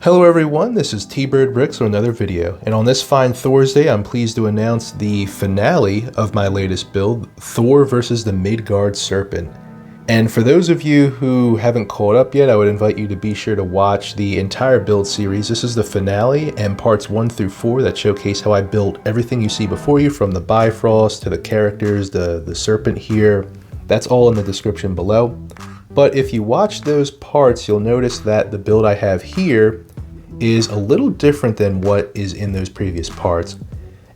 Hello everyone, this is T-Bird Bricks with another video, and on this fine Thursday I'm pleased to announce the finale of my latest build, Thor versus the Midgard Serpent. And for those of you who haven't caught up yet, I would invite you to be sure to watch the entire build series. This is the finale and parts 1 through 4 that showcase how I built everything you see before you, from the Bifrost to the characters, the serpent here. That's all in the description below. But if you watch those parts, you'll notice that the build I have here is a little different than what is in those previous parts.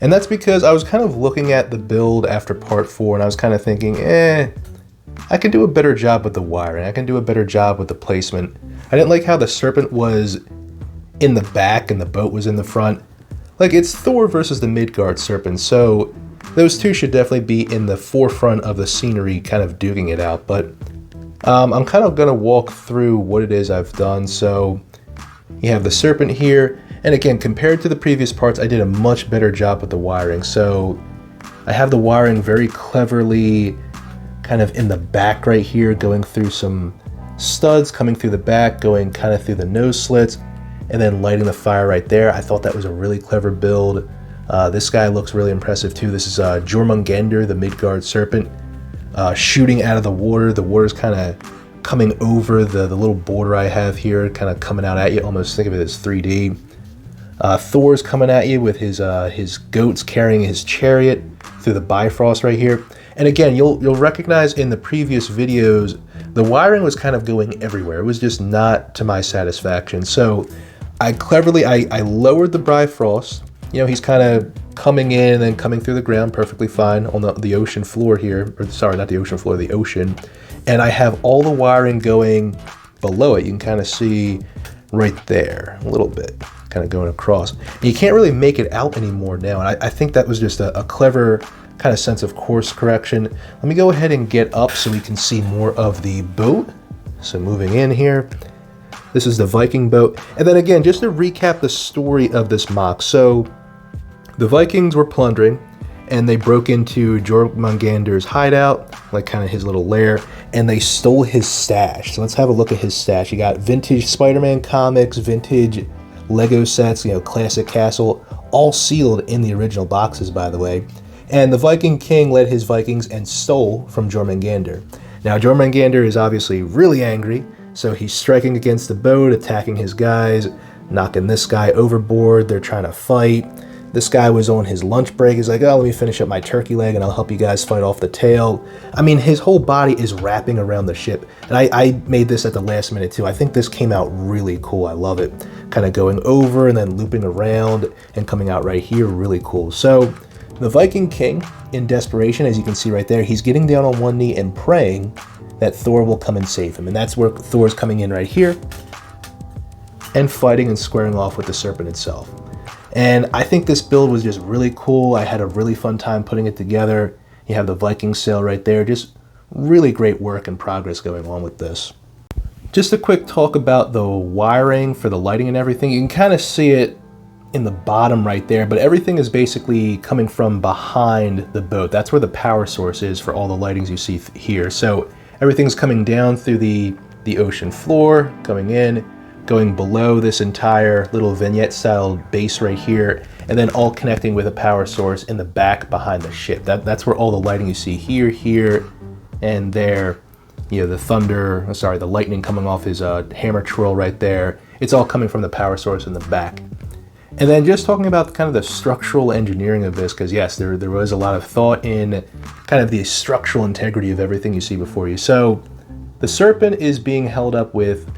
And that's because I was kind of looking at the build after part 4 and I was kind of thinking, I can do a better job with the wiring, I can do a better job with the placement. I didn't like how the serpent was in the back and the boat was in the front. Like, it's Thor versus the Midgard Serpent, so those two should definitely be in the forefront of the scenery, kind of duking it out. But I'm kind of going to walk through what it is I've done. So you have the serpent here, and again, compared to the previous parts, I did a much better job with the wiring. So I have the wiring very cleverly kind of in the back right here, going through some studs, coming through the back, going kind of through the nose slits, and then lighting the fire right there. I thought that was a really clever build. This guy looks really impressive too. This is Jormungandr, the Midgard Serpent, shooting out of the water. The water's kind of coming over the little border I have here, kind of coming out at you. Almost think of it as 3D. Thor's coming at you with his goats carrying his chariot through the Bifrost right here. And again, you'll recognize in the previous videos, the wiring was kind of going everywhere. It was just not to my satisfaction. So I cleverly, I lowered the Bifrost. You know, he's kind of coming in and then coming through the ground perfectly fine on the ocean floor here. Or sorry, not the ocean floor, the ocean. And I have all the wiring going below it. You can kind of see right there a little bit, kind of going across. And you can't really make it out anymore now. And I think that was just a clever kind of sense of course correction. Let me go ahead and get up so we can see more of the boat. So moving in here, this is the Viking boat. And then again, just to recap the story of this MOC. So the Vikings were plundering, and they broke into Jormungandr's hideout, like kind of his little lair, and they stole his stash. So let's have a look at his stash. You got vintage Spider-Man comics, vintage Lego sets, you know, classic castle, all sealed in the original boxes, by the way. And the Viking king led his Vikings and stole from Jormungandr. Now, Jormungandr is obviously really angry, so he's striking against the boat, attacking his guys, knocking this guy overboard. They're trying to fight. This guy was on his lunch break. He's like, oh, let me finish up my turkey leg and I'll help you guys fight off the tail. I mean, his whole body is wrapping around the ship. And I made this at the last minute too. I think this came out really cool. I love it. Kind of going over and then looping around and coming out right here. Really cool. So the Viking king, in desperation, as you can see right there, he's getting down on one knee and praying that Thor will come and save him. And that's where Thor's coming in right here and fighting and squaring off with the serpent itself. And I think this build was just really cool. I had a really fun time putting it together. You have the Viking sail right there. Just really great work and progress going on with this. Just a quick talk about the wiring for the lighting and everything. You can kind of see it in the bottom right there, but everything is basically coming from behind the boat. That's where the power source is for all the lightings you see here. So everything's coming down through the ocean floor, coming in, going below this entire little vignette style base right here, and then all connecting with a power source in the back behind the ship. That's where all the lighting you see here, and there. You know, the lightning coming off his hammer twirl right there. It's all coming from the power source in the back. And then just talking about kind of the structural engineering of this, because yes, there was a lot of thought in kind of the structural integrity of everything you see before you. So the serpent is being held up with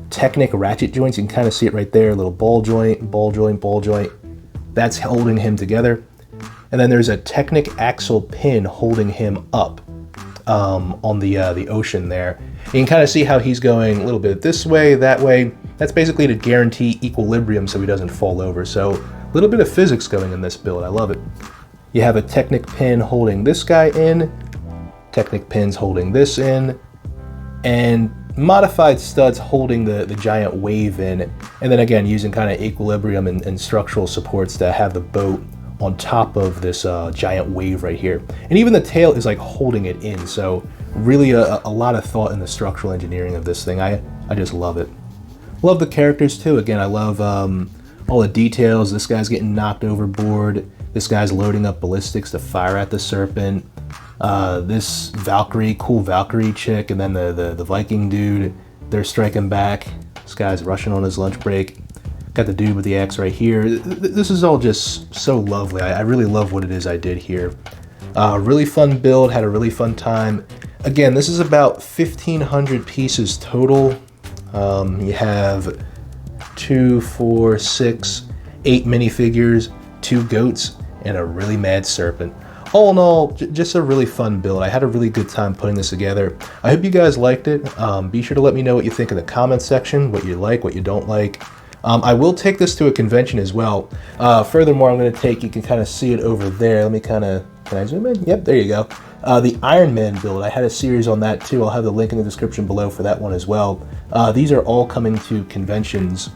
Technic ratchet joints. You can kind of see it right there, a little ball joint, ball joint, ball joint. That's holding him together. And then there's a Technic axle pin holding him up on the ocean there. You can kind of see how he's going a little bit this way, that way. That's basically to guarantee equilibrium so he doesn't fall over. So a little bit of physics going in this build. I love it. You have a Technic pin holding this guy in, Technic pins holding this in, and modified studs holding the giant wave in, and then again using kind of equilibrium and structural supports to have the boat on top of this giant wave right here. And even the tail is like holding it in, so really a lot of thought in the structural engineering of this thing. I just love it. Love the characters too. Again, I love all the details. This guy's getting knocked overboard. This guy's loading up ballistics to fire at the serpent. This Valkyrie, cool Valkyrie chick, and then the Viking dude, they're striking back. This guy's rushing on his lunch break. Got the dude with the axe right here. This is all just so lovely. I really love what it is I did here. Really fun build, had a really fun time. Again, this is about 1,500 pieces total. You have 2, 4, 6, 8 minifigures, 2 goats, and a really mad serpent. All in all, just a really fun build. I had a really good time putting this together. I hope you guys liked it. Be sure to let me know what you think in the comments section, what you like, what you don't like. I will take this to a convention as well. Furthermore, I'm going to take, you can kind of see it over there. Let me kind of, can I zoom in? Yep, there you go. The Iron Man build, I had a series on that too. I'll have the link in the description below for that one as well. These are all coming to conventions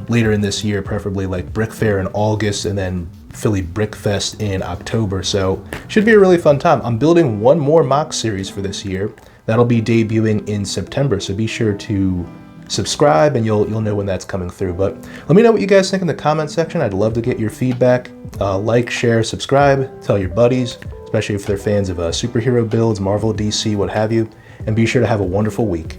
later in this year, preferably like Brick Fair in August and then Philly Brick Fest in October. So should be a really fun time. I'm building one more MOC series for this year. That'll be debuting in September. So be sure to subscribe and you'll know when that's coming through. But let me know what you guys think in the comment section. I'd love to get your feedback. Like, share, subscribe, tell your buddies, especially if they're fans of superhero builds, Marvel, DC, what have you. And be sure to have a wonderful week.